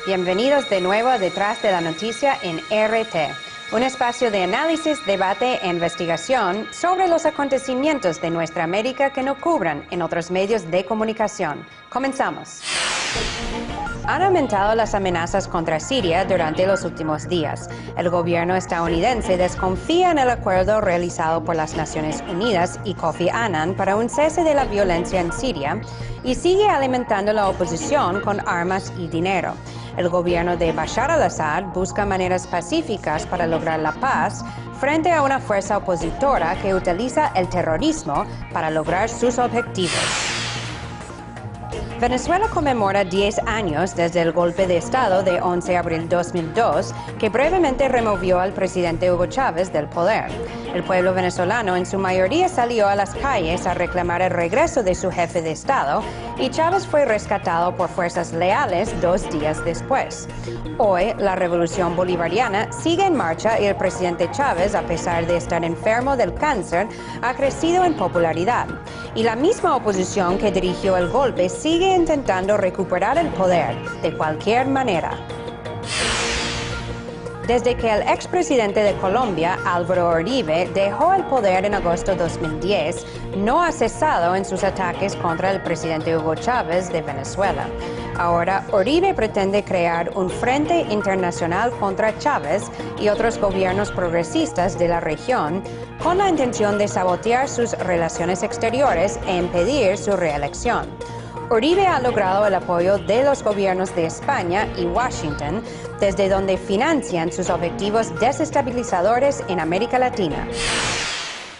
Bienvenidos de nuevo a Detrás de la Noticia en RT, un espacio de análisis, debate e investigación sobre los acontecimientos de nuestra América que no cubran en otros medios de comunicación. Comenzamos. Han aumentado las amenazas contra Siria durante los últimos días. El gobierno estadounidense desconfía en el acuerdo realizado por las Naciones Unidas y Kofi Annan para un cese de la violencia en Siria y sigue alimentando la oposición con armas y dinero. El gobierno de Bashar al-Assad busca maneras pacíficas para lograr la paz frente a una fuerza opositora que utiliza el terrorismo para lograr sus objetivos. Venezuela conmemora 10 años desde el golpe de Estado de 11 de abril de 2002, que brevemente removió al presidente Hugo Chávez del poder. El pueblo venezolano en su mayoría salió a las calles a reclamar el regreso de su jefe de Estado y Chávez fue rescatado por fuerzas leales 2 días después. Hoy, la revolución bolivariana sigue en marcha y el presidente Chávez, a pesar de estar enfermo del cáncer, ha crecido en popularidad. Y la misma oposición que dirigió el golpe sigue intentando recuperar el poder de cualquier manera. Desde que el expresidente de Colombia, Álvaro Uribe, dejó el poder en agosto de 2010, no ha cesado en sus ataques contra el presidente Hugo Chávez de Venezuela. Ahora, Uribe pretende crear un frente internacional contra Chávez y otros gobiernos progresistas de la región con la intención de sabotear sus relaciones exteriores e impedir su reelección. Uribe ha logrado el apoyo de los gobiernos de España y Washington, desde donde financian sus objetivos desestabilizadores en América Latina.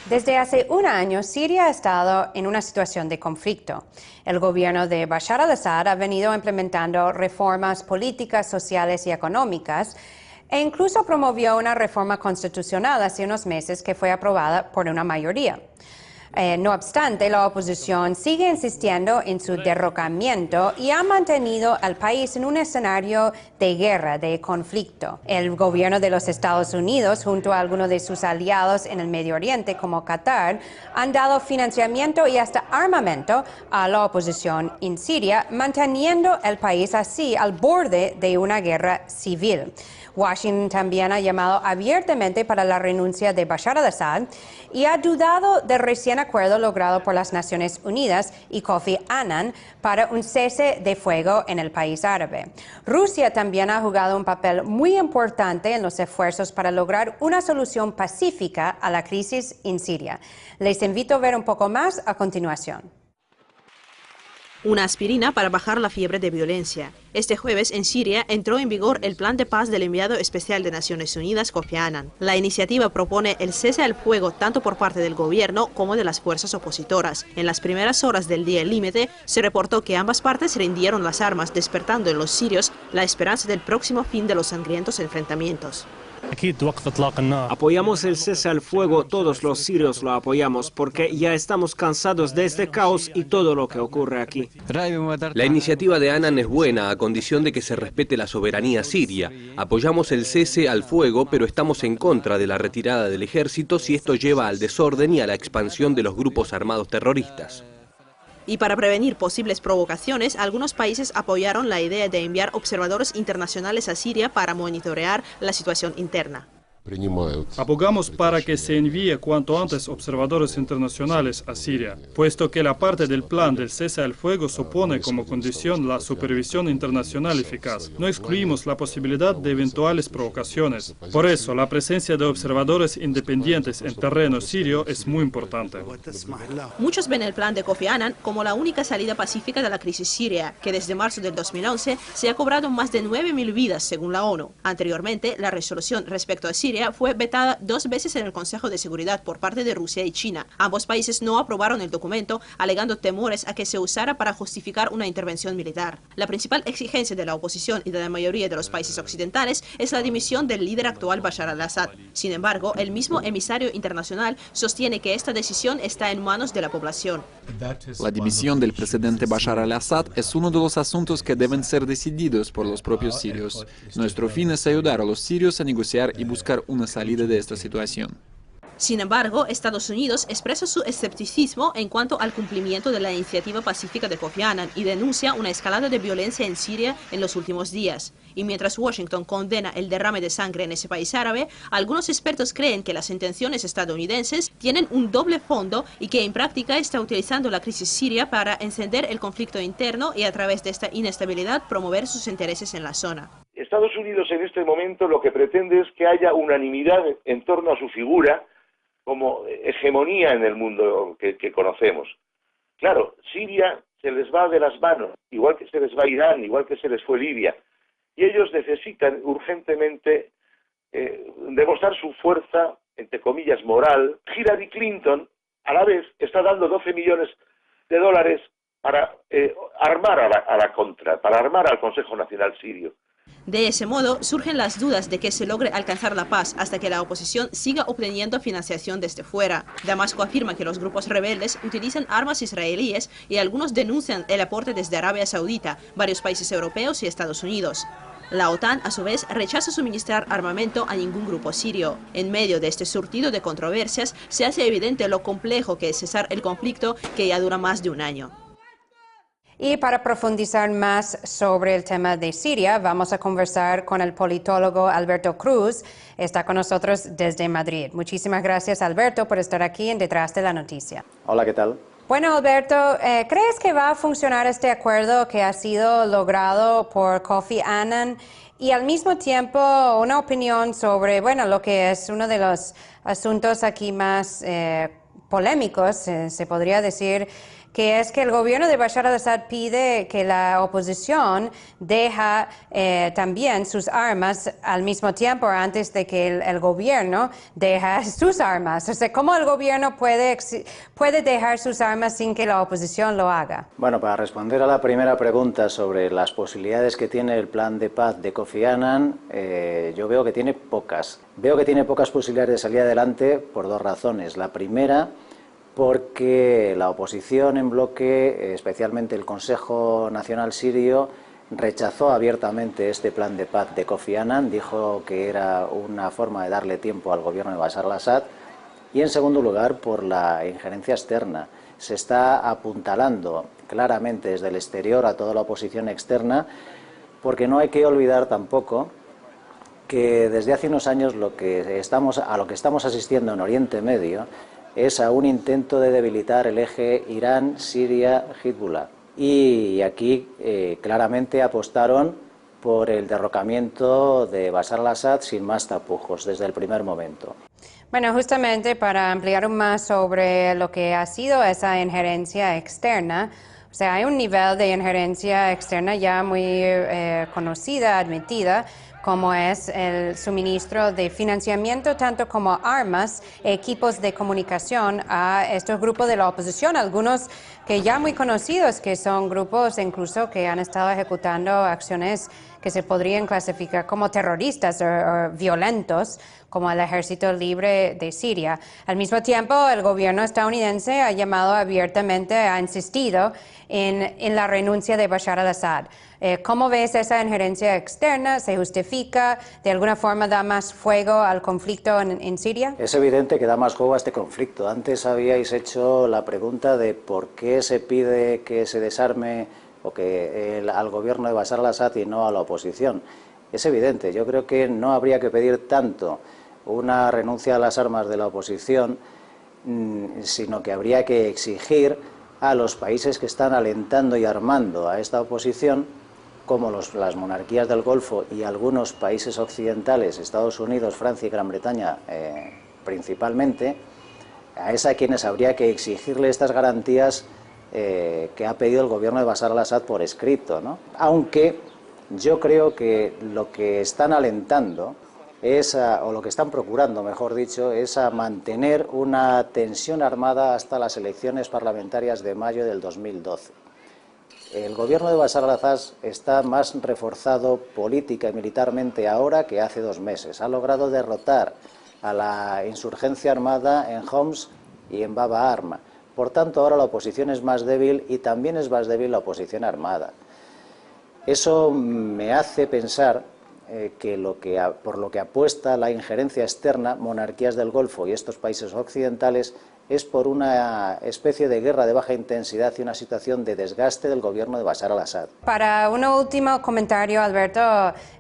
Desde hace un año, Siria ha estado en una situación de conflicto. El gobierno de Bashar al-Assad ha venido implementando reformas políticas, sociales y económicas, e incluso promovió una reforma constitucional hace unos meses que fue aprobada por una mayoría. No obstante, la oposición sigue insistiendo en su derrocamiento y ha mantenido al país en un escenario de guerra, de conflicto. El gobierno de los Estados Unidos, junto a algunos de sus aliados en el Medio Oriente, como Qatar, han dado financiamiento y hasta armamento a la oposición en Siria, manteniendo el país así al borde de una guerra civil. Washington también ha llamado abiertamente para la renuncia de Bashar al-Assad y ha dudado del recién acuerdo logrado por las Naciones Unidas y Kofi Annan para un cese de fuego en el país árabe. Rusia también ha jugado un papel muy importante en los esfuerzos para lograr una solución pacífica a la crisis en Siria. Les invito a ver un poco más a continuación. Una aspirina para bajar la fiebre de violencia. Este jueves en Siria entró en vigor el plan de paz del enviado especial de Naciones Unidas, Kofi Annan. La iniciativa propone el cese al fuego tanto por parte del gobierno como de las fuerzas opositoras. En las primeras horas del día límite se reportó que ambas partes rindieron las armas, despertando en los sirios la esperanza del próximo fin de los sangrientos enfrentamientos. Apoyamos el cese al fuego, todos los sirios lo apoyamos, porque ya estamos cansados de este caos y todo lo que ocurre aquí. La iniciativa de Annan es buena, a condición de que se respete la soberanía siria. Apoyamos el cese al fuego, pero estamos en contra de la retirada del ejército si esto lleva al desorden y a la expansión de los grupos armados terroristas. Y para prevenir posibles provocaciones, algunos países apoyaron la idea de enviar observadores internacionales a Siria para monitorear la situación interna. Abogamos para que se envíe cuanto antes observadores internacionales a Siria, puesto que la parte del plan del cese al fuego supone como condición la supervisión internacional eficaz. No excluimos la posibilidad de eventuales provocaciones. Por eso, la presencia de observadores independientes en terreno sirio es muy importante. Muchos ven el plan de Kofi Annan como la única salida pacífica de la crisis siria, que desde marzo del 2011 se ha cobrado más de 9.000 vidas, según la ONU. Anteriormente, la resolución respecto a Siria fue vetada 2 veces en el Consejo de Seguridad por parte de Rusia y China. Ambos países no aprobaron el documento, alegando temores a que se usara para justificar una intervención militar. La principal exigencia de la oposición y de la mayoría de los países occidentales es la dimisión del líder actual Bashar al-Assad. Sin embargo, el mismo emisario internacional sostiene que esta decisión está en manos de la población. La dimisión del presidente Bashar al-Assad es uno de los asuntos que deben ser decididos por los propios sirios. Nuestro fin es ayudar a los sirios a negociar y buscar una salida de esta situación. Sin embargo, Estados Unidos expresa su escepticismo en cuanto al cumplimiento de la iniciativa pacífica de Kofi Annan y denuncia una escalada de violencia en Siria en los últimos días. Y mientras Washington condena el derrame de sangre en ese país árabe, algunos expertos creen que las intenciones estadounidenses tienen un doble fondo y que en práctica está utilizando la crisis siria para encender el conflicto interno y a través de esta inestabilidad promover sus intereses en la zona. Estados Unidos en este momento lo que pretende es que haya unanimidad en torno a su figura como hegemonía en el mundo que conocemos. Claro, Siria se les va de las manos, igual que se les va Irán, igual que se les fue Libia, y ellos necesitan urgentemente demostrar su fuerza, entre comillas, moral. Hillary Clinton, a la vez, está dando 12 millones de dólares para armar a la contra, para armar al Consejo Nacional Sirio. De ese modo, surgen las dudas de que se logre alcanzar la paz hasta que la oposición siga obteniendo financiación desde fuera. Damasco afirma que los grupos rebeldes utilizan armas israelíes y algunos denuncian el aporte desde Arabia Saudita, varios países europeos y Estados Unidos. La OTAN, a su vez, rechaza suministrar armamento a ningún grupo sirio. En medio de este surtido de controversias, se hace evidente lo complejo que es cesar el conflicto que ya dura más de un año. Y para profundizar más sobre el tema de Siria, vamos a conversar con el politólogo Alberto Cruz. Está con nosotros desde Madrid. Muchísimas gracias, Alberto, por estar aquí en Detrás de la Noticia. Hola, ¿qué tal? Bueno, Alberto, ¿crees que va a funcionar este acuerdo que ha sido logrado por Kofi Annan? Y al mismo tiempo, una opinión sobre, bueno, lo que es uno de los asuntos aquí más polémicos, se podría decir, que es que el gobierno de Bashar al-Assad pide que la oposición deja también sus armas al mismo tiempo antes de que el gobierno deja sus armas. O sea, ¿cómo el gobierno puede dejar sus armas sin que la oposición lo haga? Bueno, para responder a la primera pregunta sobre las posibilidades que tiene el plan de paz de Kofi Annan, yo veo que tiene pocas. Veo que tiene pocas posibilidades de salir adelante por dos razones. La primera, porque la oposición en bloque, especialmente el Consejo Nacional Sirio, rechazó abiertamente este plan de paz de Kofi Annan, dijo que era una forma de darle tiempo al gobierno de Bashar al-Assad, y en segundo lugar por la injerencia externa. Se está apuntalando claramente desde el exterior a toda la oposición externa, porque no hay que olvidar tampoco que desde hace unos años a lo que estamos asistiendo en Oriente Medio es a un intento de debilitar el eje Irán-Siria-Hezbollah. Y aquí claramente apostaron por el derrocamiento de Bashar al-Assad sin más tapujos desde el primer momento. Bueno, justamente para ampliar aún más sobre lo que ha sido esa injerencia externa, o sea, hay un nivel de injerencia externa ya muy conocida, admitida, como es el suministro de financiamiento, tanto como armas, equipos de comunicación a estos grupos de la oposición, algunos que ya muy conocidos, que son grupos incluso que han estado ejecutando acciones que se podrían clasificar como terroristas o violentos, como el Ejército Libre de Siria. Al mismo tiempo, el gobierno estadounidense ha llamado abiertamente, ha insistido en la renuncia de Bashar al-Assad. ¿Cómo ves esa injerencia externa? ¿Se justifica? ¿De alguna forma da más fuego al conflicto en Siria? Es evidente que da más juego a este conflicto. Antes habíais hecho la pregunta de por qué se pide que se desarme o que al gobierno de Bashar al-Assad y no a la oposición. Es evidente, yo creo que no habría que pedir tanto una renuncia a las armas de la oposición, sino que habría que exigir a los países que están alentando y armando a esta oposición, como las monarquías del Golfo y algunos países occidentales, Estados Unidos, Francia y Gran Bretaña principalmente, a quienes habría que exigirle estas garantías que ha pedido el gobierno de Bashar al-Assad por escrito, ¿no? Aunque yo creo que lo que están alentando o lo que están procurando, mejor dicho, es a mantener una tensión armada hasta las elecciones parlamentarias de mayo del 2012. El gobierno de Bashar al-Assad está más reforzado política y militarmente ahora que hace 2 meses. Ha logrado derrotar a la insurgencia armada en Homs y en Bab al-Arma. Por tanto, ahora la oposición es más débil y también es más débil la oposición armada. Eso me hace pensar que por lo que apuesta la injerencia externa, monarquías del Golfo y estos países occidentales, es por una especie de guerra de baja intensidad y una situación de desgaste del gobierno de Bashar al-Assad. Para un último comentario, Alberto,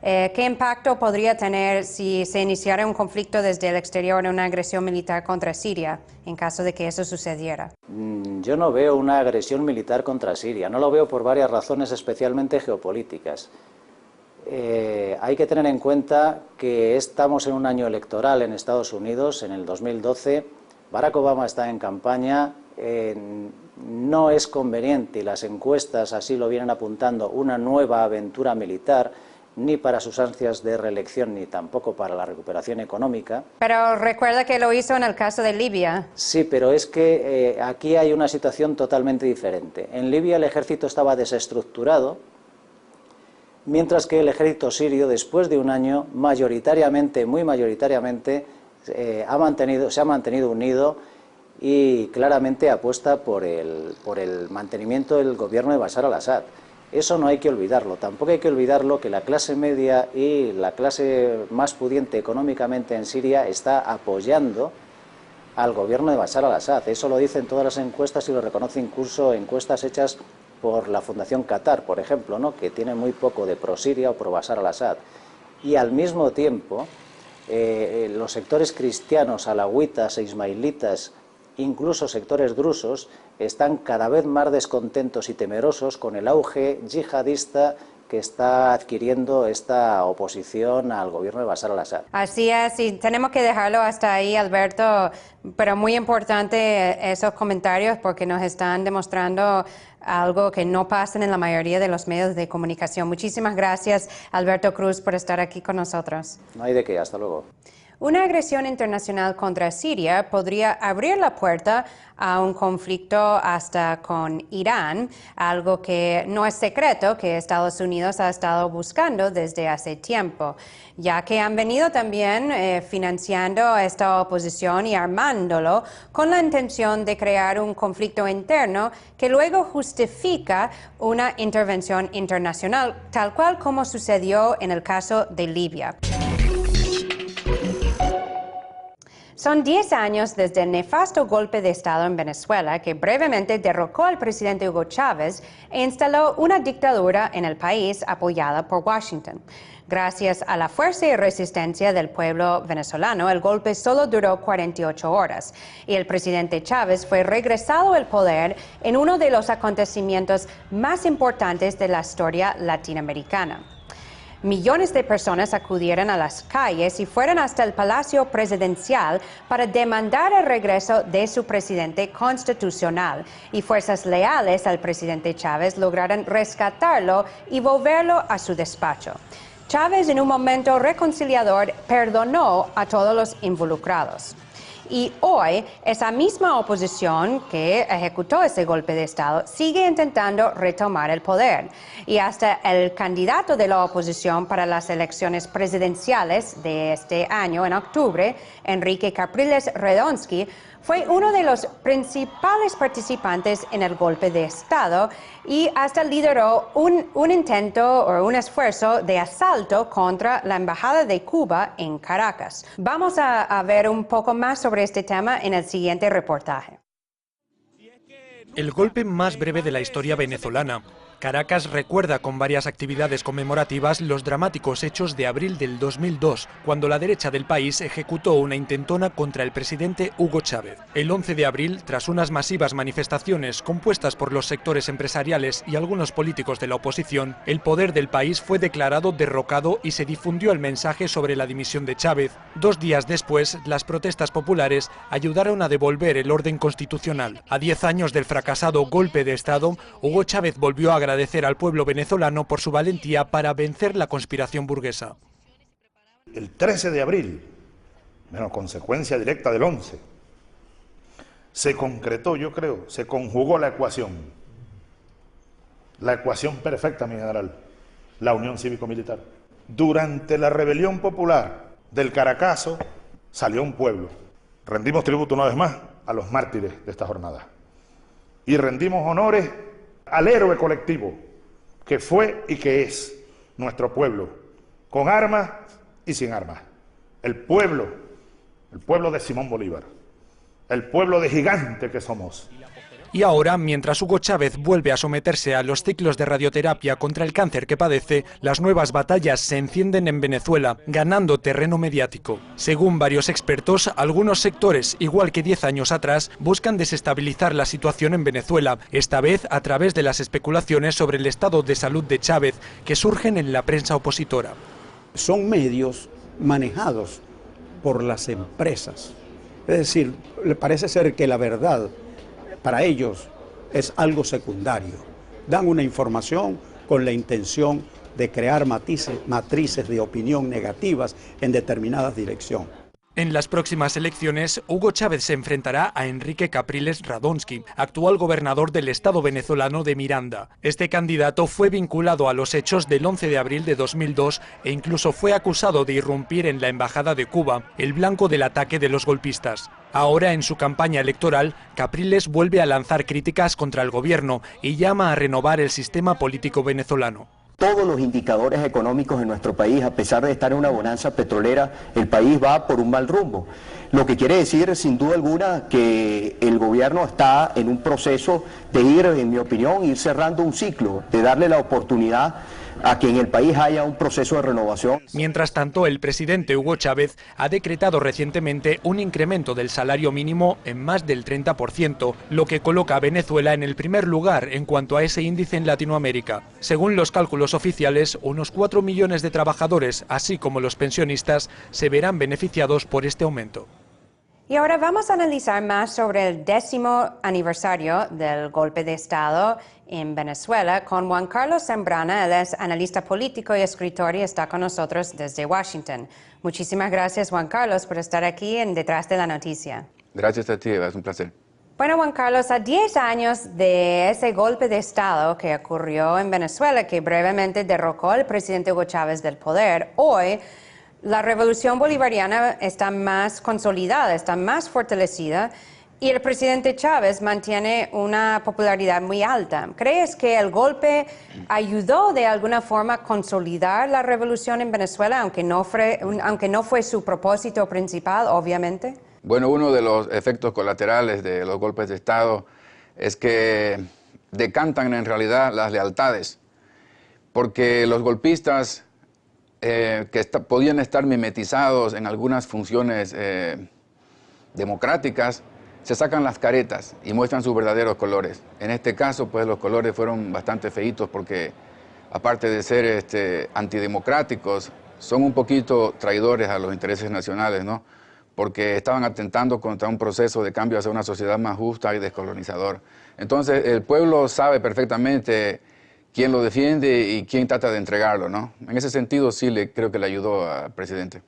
¿qué impacto podría tener si se iniciara un conflicto desde el exterior, una agresión militar contra Siria, en caso de que eso sucediera? Yo no veo una agresión militar contra Siria, no lo veo por varias razones, especialmente geopolíticas. Hay que tener en cuenta que estamos en un año electoral en Estados Unidos, en el 2012, Barack Obama está en campaña, no es conveniente, y las encuestas así lo vienen apuntando, una nueva aventura militar, ni para sus ansias de reelección, ni tampoco para la recuperación económica. Pero recuerda que lo hizo en el caso de Libia. Sí, pero es que aquí hay una situación totalmente diferente. En Libia el ejército estaba desestructurado, mientras que el ejército sirio, después de un año, mayoritariamente, muy mayoritariamente, se ha mantenido unido y claramente apuesta por el mantenimiento del gobierno de Bashar al-Assad. Eso no hay que olvidarlo. Tampoco hay que olvidarlo que la clase media y la clase más pudiente económicamente en Siria está apoyando al gobierno de Bashar al-Assad. Eso lo dicen todas las encuestas y lo reconoce incluso encuestas hechas por la Fundación Qatar, por ejemplo, ¿no?, que tiene muy poco de pro-Siria o pro-Bashar al-Assad. Y al mismo tiempo, los sectores cristianos, alauitas e ismailitas, incluso sectores drusos, están cada vez más descontentos y temerosos con el auge yihadista que está adquiriendo esta oposición al gobierno de Bashar al-Assad. Así es, y tenemos que dejarlo hasta ahí, Alberto, pero muy importante esos comentarios porque nos están demostrando algo que no pasa en la mayoría de los medios de comunicación. Muchísimas gracias, Alberto Cruz, por estar aquí con nosotros. No hay de qué, hasta luego. Una agresión internacional contra Siria podría abrir la puerta a un conflicto hasta con Irán, algo que no es secreto que Estados Unidos ha estado buscando desde hace tiempo, ya que han venido también financiando esta oposición y armándolo con la intención de crear un conflicto interno que luego justifica una intervención internacional, tal cual como sucedió en el caso de Libia. Son 10 años desde el nefasto golpe de Estado en Venezuela que brevemente derrocó al presidente Hugo Chávez e instaló una dictadura en el país apoyada por Washington. Gracias a la fuerza y resistencia del pueblo venezolano, el golpe solo duró 48 horas y el presidente Chávez fue regresado al poder en uno de los acontecimientos más importantes de la historia latinoamericana. Millones de personas acudieron a las calles y fueron hasta el Palacio Presidencial para demandar el regreso de su presidente constitucional, y fuerzas leales al presidente Chávez lograron rescatarlo y volverlo a su despacho. Chávez, en un momento reconciliador, perdonó a todos los involucrados. Y hoy, esa misma oposición que ejecutó ese golpe de Estado sigue intentando retomar el poder. Y hasta el candidato de la oposición para las elecciones presidenciales de este año, en octubre, Enrique Capriles Radonsky, fue uno de los principales participantes en el golpe de Estado y hasta lideró un intento o un esfuerzo de asalto contra la Embajada de Cuba en Caracas. Vamos a ver un poco más sobre este tema en el siguiente reportaje. El golpe más breve de la historia venezolana. Caracas recuerda con varias actividades conmemorativas los dramáticos hechos de abril del 2002, cuando la derecha del país ejecutó una intentona contra el presidente Hugo Chávez. El 11 de abril, tras unas masivas manifestaciones compuestas por los sectores empresariales y algunos políticos de la oposición, el poder del país fue declarado derrocado y se difundió el mensaje sobre la dimisión de Chávez. 2 días después, las protestas populares ayudaron a devolver el orden constitucional. A 10 años del fracasado golpe de Estado, Hugo Chávez volvió a agradecer al pueblo venezolano por su valentía para vencer la conspiración burguesa. El 13 de abril, bueno, consecuencia directa del 11, se concretó, yo creo, se conjugó la ecuación perfecta, mi general, la unión cívico-militar. Durante la rebelión popular del Caracazo salió un pueblo. Rendimos tributo una vez más a los mártires de esta jornada y rendimos honores al héroe colectivo que fue y que es nuestro pueblo, con armas y sin armas. El pueblo de Simón Bolívar. el pueblo de gigante que somos. Y ahora, mientras Hugo Chávez vuelve a someterse a los ciclos de radioterapia contra el cáncer que padece, las nuevas batallas se encienden en Venezuela, ganando terreno mediático. Según varios expertos, algunos sectores, igual que 10 años atrás, buscan desestabilizar la situación en Venezuela, esta vez a través de las especulaciones sobre el estado de salud de Chávez, que surgen en la prensa opositora. Son medios manejados por las empresas. Es decir, parece ser que la verdad para ellos es algo secundario. Dan una información con la intención de crear matrices de opinión negativas en determinadas direcciones. En las próximas elecciones, Hugo Chávez se enfrentará a Enrique Capriles Radonsky, actual gobernador del estado venezolano de Miranda. Este candidato fue vinculado a los hechos del 11 de abril de 2002 e incluso fue acusado de irrumpir en la embajada de Cuba, el blanco del ataque de los golpistas. Ahora, en su campaña electoral, Capriles vuelve a lanzar críticas contra el gobierno y llama a renovar el sistema político venezolano. Todos los indicadores económicos en nuestro país, a pesar de estar en una bonanza petrolera, el país va por un mal rumbo. Lo que quiere decir, sin duda alguna, que el gobierno está en un proceso de ir, en mi opinión, ir cerrando un ciclo, de darle la oportunidad a que en el país haya un proceso de renovación. Mientras tanto, el presidente Hugo Chávez ha decretado recientemente un incremento del salario mínimo en más del 30%, lo que coloca a Venezuela en el primer lugar en cuanto a ese índice en Latinoamérica. Según los cálculos oficiales, unos 4 millones de trabajadores, así como los pensionistas, se verán beneficiados por este aumento. Y ahora vamos a analizar más sobre el 10º aniversario del golpe de Estado en Venezuela con Juan Carlos Zambrana. Él es analista político y escritor y está con nosotros desde Washington. Muchísimas gracias, Juan Carlos, por estar aquí en Detrás de la Noticia. Gracias a ti, Eva, es un placer. Bueno, Juan Carlos, a 10 años de ese golpe de Estado que ocurrió en Venezuela, que brevemente derrocó al presidente Hugo Chávez del poder, hoy la revolución bolivariana está más consolidada, está más fortalecida y el presidente Chávez mantiene una popularidad muy alta. ¿Crees que el golpe ayudó de alguna forma a consolidar la revolución en Venezuela, aunque no fue su propósito principal, obviamente? Bueno, uno de los efectos colaterales de los golpes de Estado es que decantan en realidad las lealtades, porque los golpistas podían estar mimetizados en algunas funciones democráticas, se sacan las caretas y muestran sus verdaderos colores. En este caso, pues los colores fueron bastante feitos porque, aparte de ser antidemocráticos, son un poquito traidores a los intereses nacionales, ¿no? Porque estaban atentando contra un proceso de cambio hacia una sociedad más justa y descolonizador. Entonces, el pueblo sabe perfectamente quién lo defiende y quién trata de entregarlo, ¿no? En ese sentido, sí, creo que le ayudó al presidente.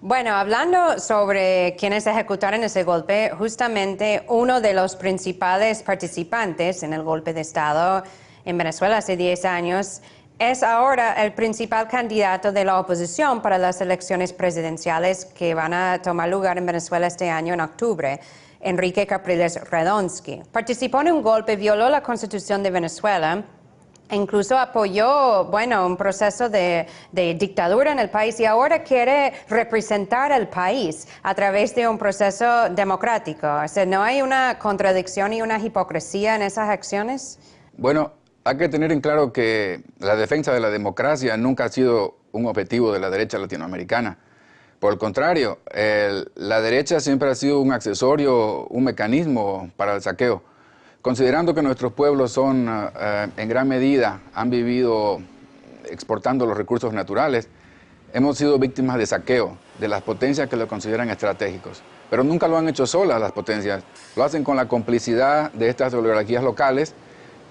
Bueno, hablando sobre quienes ejecutaron ese golpe, justamente uno de los principales participantes en el golpe de Estado en Venezuela hace 10 años es ahora el principal candidato de la oposición para las elecciones presidenciales que van a tomar lugar en Venezuela este año en octubre, Enrique Capriles Radonsky. Participó en un golpe, violó la Constitución de Venezuela, incluso apoyó, un proceso de dictadura en el país y ahora quiere representar al país a través de un proceso democrático. O sea, ¿no hay una contradicción y una hipocresía en esas acciones? Bueno, hay que tener en claro que la defensa de la democracia nunca ha sido un objetivo de la derecha latinoamericana. Por el contrario, la derecha siempre ha sido un accesorio, un mecanismo para el saqueo. Considerando que nuestros pueblos en gran medida, han vivido exportando los recursos naturales, hemos sido víctimas de saqueo de las potencias que lo consideran estratégicos. Pero nunca lo han hecho solas las potencias, lo hacen con la complicidad de estas oligarquías locales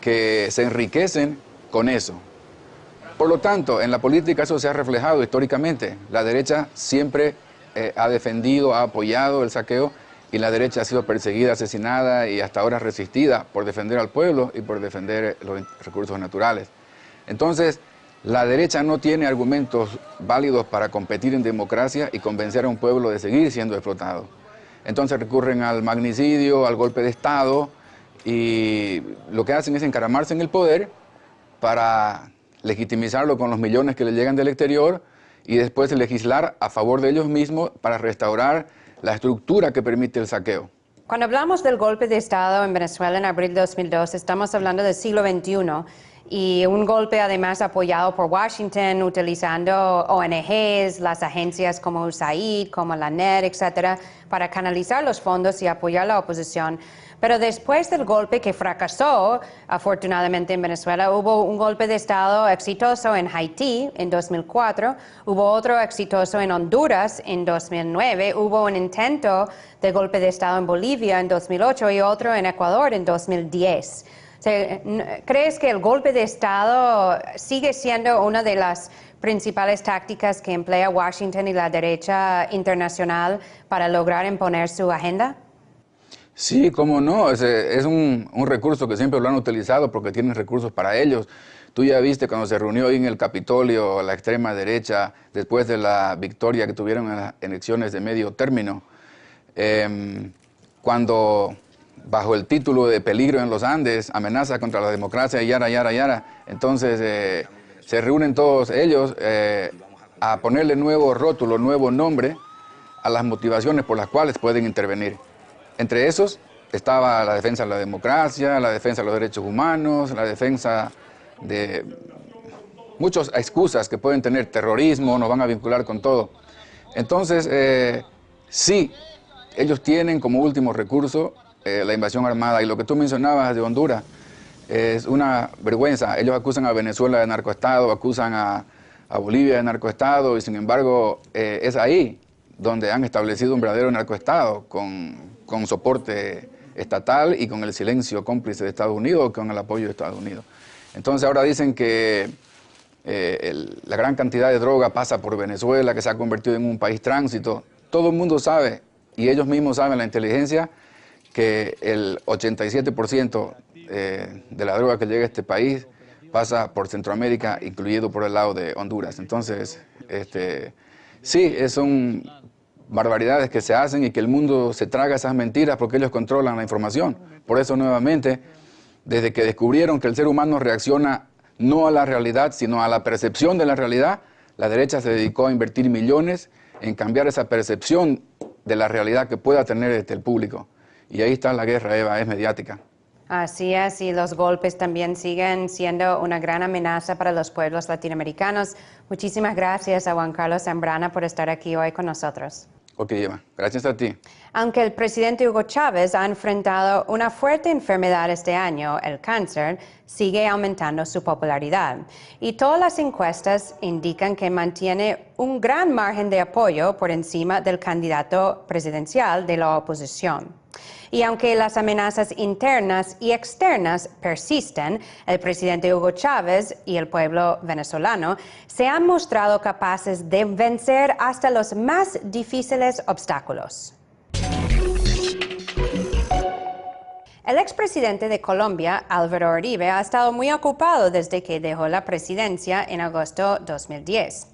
que se enriquecen con eso. Por lo tanto, en la política eso se ha reflejado históricamente. La derecha siempre ha defendido, ha apoyado el saqueo, y la derecha ha sido perseguida, asesinada y hasta ahora resistida por defender al pueblo y por defender los recursos naturales. Entonces, la derecha no tiene argumentos válidos para competir en democracia y convencer a un pueblo de seguir siendo explotado. Entonces recurren al magnicidio, al golpe de Estado y lo que hacen es encaramarse en el poder para legitimizarlo con los millones que le llegan del exterior y después legislar a favor de ellos mismos para restaurar la estructura que permite el saqueo. Cuando hablamos del golpe de Estado en Venezuela en abril de 2002, estamos hablando del siglo XXI y un golpe además apoyado por Washington, utilizando ONGs, las agencias como USAID, como la NED, etcétera, para canalizar los fondos y apoyar la oposición. Pero después del golpe que fracasó, afortunadamente en Venezuela, hubo un golpe de Estado exitoso en Haití en 2004, hubo otro exitoso en Honduras en 2009, hubo un intento de golpe de Estado en Bolivia en 2008 y otro en Ecuador en 2010. ¿Crees que el golpe de Estado sigue siendo una de las principales tácticas que emplea Washington y la derecha internacional para lograr imponer su agenda? Sí, cómo no, es un recurso que siempre lo han utilizado porque tienen recursos para ellos. Tú ya viste cuando se reunió ahí en el Capitolio la extrema derecha después de la victoria que tuvieron en las elecciones de medio término, cuando bajo el título de peligro en los Andes, amenaza contra la democracia, yara, yara, yara, entonces se reúnen todos ellos a ponerle nuevo rótulo, nuevo nombre a las motivaciones por las cuales pueden intervenir. Entre esos estaba la defensa de la democracia, la defensa de los derechos humanos, la defensa de muchas excusas que pueden tener, terrorismo, nos van a vincular con todo. Entonces, sí, ellos tienen como último recurso la invasión armada. Y lo que tú mencionabas de Honduras es una vergüenza. Ellos acusan a Venezuela de narcoestado, acusan a Bolivia de narcoestado, y sin embargo es ahí donde han establecido un verdadero narcoestado con soporte estatal y con el silencio cómplice de Estados Unidos, con el apoyo de Estados Unidos. Entonces ahora dicen que la gran cantidad de droga pasa por Venezuela, que se ha convertido en un país tránsito. Todo el mundo sabe, y ellos mismos saben, la inteligencia, que el 87% de la droga que llega a este país pasa por Centroamérica, incluido por el lado de Honduras. Entonces, sí, son barbaridades que se hacen y que el mundo se traga esas mentiras porque ellos controlan la información. Por eso, nuevamente, desde que descubrieron que el ser humano reacciona no a la realidad, sino a la percepción de la realidad, la derecha se dedicó a invertir millones en cambiar esa percepción de la realidad que pueda tener el público. Y ahí está la guerra, Eva, es mediática. Así es, y los golpes también siguen siendo una gran amenaza para los pueblos latinoamericanos. Muchísimas gracias a Juan Carlos Zambrana por estar aquí hoy con nosotros. Ok, Eva, gracias a ti. Aunque el presidente Hugo Chávez ha enfrentado una fuerte enfermedad este año, el cáncer, sigue aumentando su popularidad. Y todas las encuestas indican que mantiene un gran margen de apoyo por encima del candidato presidencial de la oposición. Y aunque las amenazas internas y externas persisten, el presidente Hugo Chávez y el pueblo venezolano se han mostrado capaces de vencer hasta los más difíciles obstáculos. El expresidente de Colombia, Álvaro Uribe, ha estado muy ocupado desde que dejó la presidencia en agosto de 2010.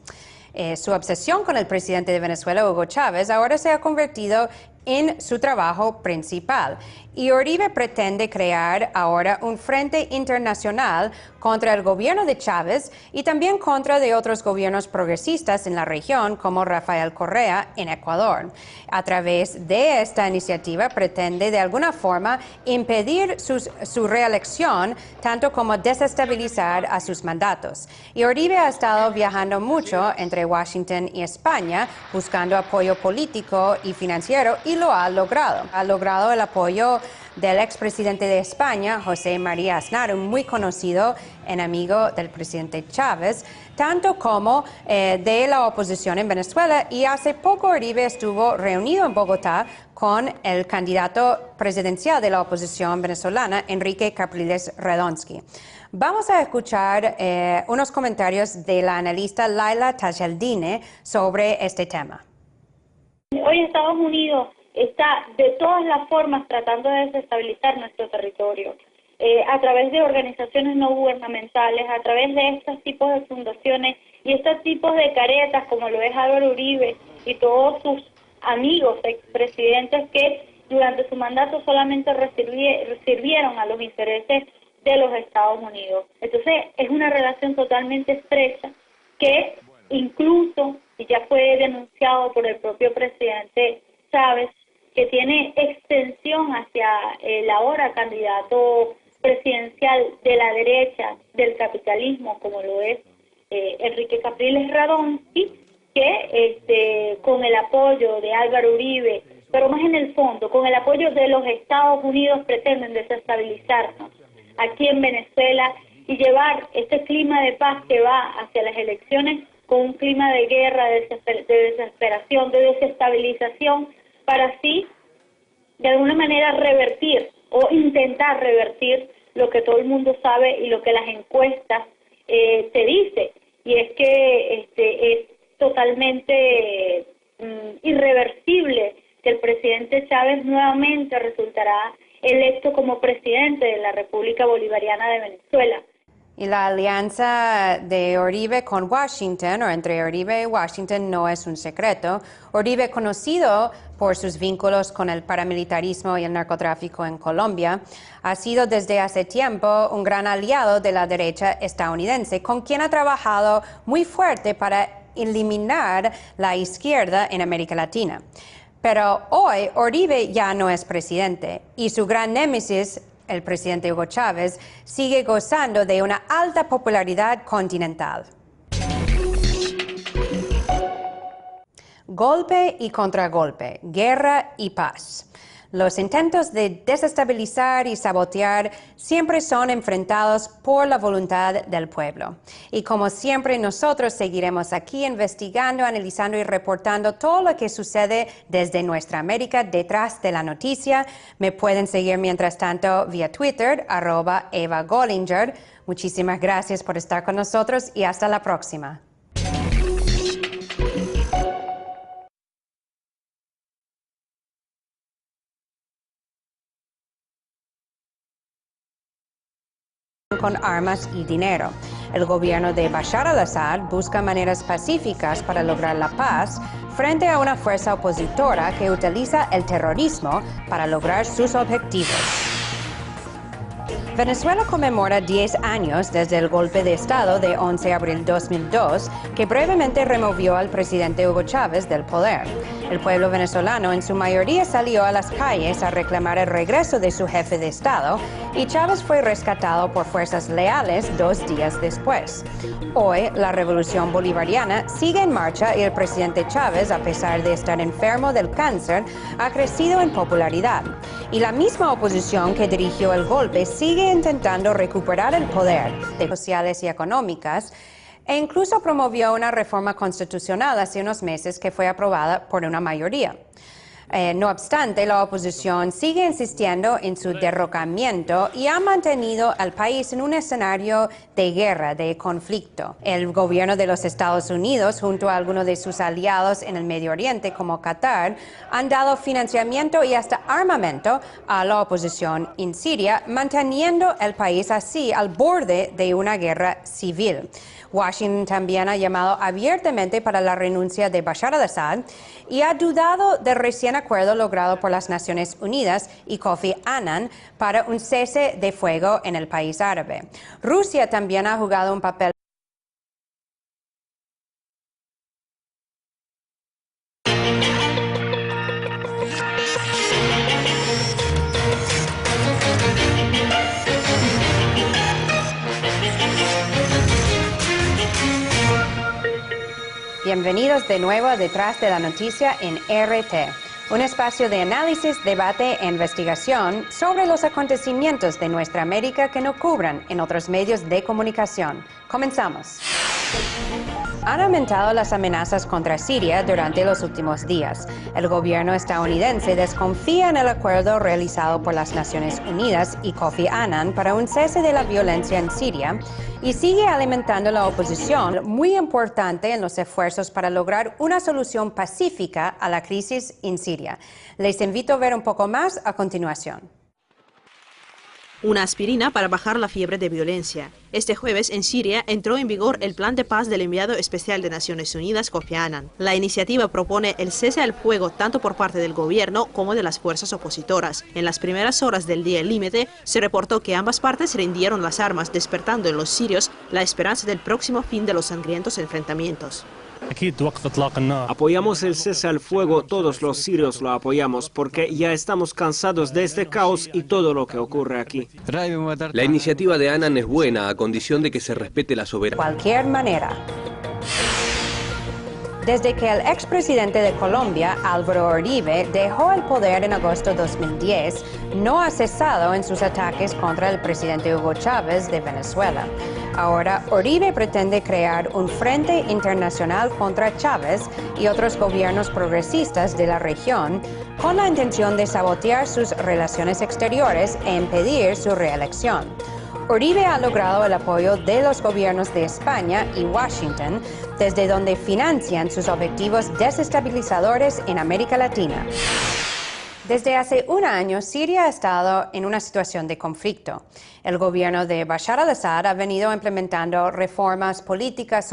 Su obsesión con el presidente de Venezuela, Hugo Chávez, ahora se ha convertido en su trabajo principal. Y Uribe pretende crear ahora un frente internacional contra el gobierno de Chávez y también contra de otros gobiernos progresistas en la región, como Rafael Correa en Ecuador. A través de esta iniciativa pretende de alguna forma impedir su reelección, tanto como desestabilizar a sus mandatos. Y Uribe ha estado viajando mucho entre Washington y España, buscando apoyo político y financiero, y lo ha logrado. Ha logrado el apoyo del expresidente de España, José María Aznar, un muy conocido enemigo del presidente Chávez, tanto como de la oposición en Venezuela. Y hace poco Uribe estuvo reunido en Bogotá con el candidato presidencial de la oposición venezolana, Enrique Capriles Radonsky. Vamos a escuchar unos comentarios de la analista Laila Tajaldine sobre este tema. Hoy Estados Unidos está de todas las formas tratando de desestabilizar nuestro territorio, a través de organizaciones no gubernamentales, a través de estos tipos de fundaciones y estos tipos de caretas como lo es Álvaro Uribe y todos sus amigos expresidentes que durante su mandato solamente sirvieron a los intereses de los Estados Unidos. Entonces es una relación totalmente estrecha que incluso, y ya fue denunciado por el propio presidente Chávez, que tiene extensión hacia el ahora candidato presidencial de la derecha del capitalismo, como lo es Enrique Capriles Radonski, que con el apoyo de Álvaro Uribe, pero más en el fondo, con el apoyo de los Estados Unidos, pretenden desestabilizarnos aquí en Venezuela y llevar este clima de paz que va hacia las elecciones con un clima de guerra, de desesperación, de desestabilización, para así, de alguna manera, revertir o intentar revertir lo que todo el mundo sabe y lo que las encuestas te dice, y es que es totalmente irreversible que el presidente Chávez nuevamente resultará electo como presidente de la República Bolivariana de Venezuela. Y la alianza de Uribe con Washington, o entre Uribe y Washington, no es un secreto. Uribe, conocido por sus vínculos con el paramilitarismo y el narcotráfico en Colombia, ha sido desde hace tiempo un gran aliado de la derecha estadounidense, con quien ha trabajado muy fuerte para eliminar la izquierda en América Latina. Pero hoy Uribe ya no es presidente y su gran némesis, el presidente Hugo Chávez, sigue gozando de una alta popularidad continental. Golpe y contragolpe, guerra y paz. Los intentos de desestabilizar y sabotear siempre son enfrentados por la voluntad del pueblo. Y como siempre, nosotros seguiremos aquí investigando, analizando y reportando todo lo que sucede desde nuestra América detrás de la noticia. Me pueden seguir mientras tanto vía Twitter, @EvaGollinger. Muchísimas gracias por estar con nosotros y hasta la próxima. Con armas y dinero. El gobierno de Bashar al-Assad busca maneras pacíficas para lograr la paz frente a una fuerza opositora que utiliza el terrorismo para lograr sus objetivos. Venezuela conmemora 10 años desde el golpe de Estado de 11 de abril de 2002, que brevemente removió al presidente Hugo Chávez del poder. El pueblo venezolano en su mayoría salió a las calles a reclamar el regreso de su jefe de Estado y Chávez fue rescatado por fuerzas leales 2 días después. Hoy, la revolución bolivariana sigue en marcha y el presidente Chávez, a pesar de estar enfermo del cáncer, ha crecido en popularidad. Y la misma oposición que dirigió el golpe sigue intentando recuperar el poder de sociales y económicas e incluso promovió una reforma constitucional hace unos meses que fue aprobada por una mayoría. No obstante, la oposición sigue insistiendo en su derrocamiento y ha mantenido al país en un escenario de guerra, de conflicto. El gobierno de los Estados Unidos, junto a algunos de sus aliados en el Medio Oriente, como Qatar, han dado financiamiento y hasta armamento a la oposición en Siria, manteniendo el país así al borde de una guerra civil. Washington también ha llamado abiertamente para la renuncia de Bashar al-Assad y ha dudado del recién acuerdo logrado por las Naciones Unidas y Kofi Annan para un cese de fuego en el país árabe. Rusia también ha jugado un papel. Bienvenidos de nuevo a Detrás de la Noticia en RT, un espacio de análisis, debate e investigación sobre los acontecimientos de nuestra América que no cubran en otros medios de comunicación. Comenzamos. Han aumentado las amenazas contra Siria durante los últimos días. El gobierno estadounidense desconfía en el acuerdo realizado por las Naciones Unidas y Kofi Annan para un cese de la violencia en Siria y sigue alimentando la oposición, muy importante en los esfuerzos para lograr una solución pacífica a la crisis en Siria. Les invito a ver un poco más a continuación. Una aspirina para bajar la fiebre de violencia. Este jueves en Siria entró en vigor el plan de paz del enviado especial de Naciones Unidas, Kofi Annan. La iniciativa propone el cese al fuego tanto por parte del gobierno como de las fuerzas opositoras. En las primeras horas del día límite se reportó que ambas partes rindieron las armas, despertando en los sirios la esperanza del próximo fin de los sangrientos enfrentamientos. Apoyamos el cese al fuego, todos los sirios lo apoyamos porque ya estamos cansados de este caos y todo lo que ocurre aquí. La iniciativa de Annan es buena a condición de que se respete la soberanía. Cualquier manera. Desde que el expresidente de Colombia, Álvaro Uribe, dejó el poder en agosto de 2010, no ha cesado en sus ataques contra el presidente Hugo Chávez de Venezuela. Ahora, Uribe pretende crear un frente internacional contra Chávez y otros gobiernos progresistas de la región con la intención de sabotear sus relaciones exteriores e impedir su reelección. Uribe ha logrado el apoyo de los gobiernos de España y Washington, desde donde financian sus objetivos desestabilizadores en América Latina. Desde hace un año, Siria ha estado en una situación de conflicto. El gobierno de Bashar al-Assad ha venido implementando reformas políticas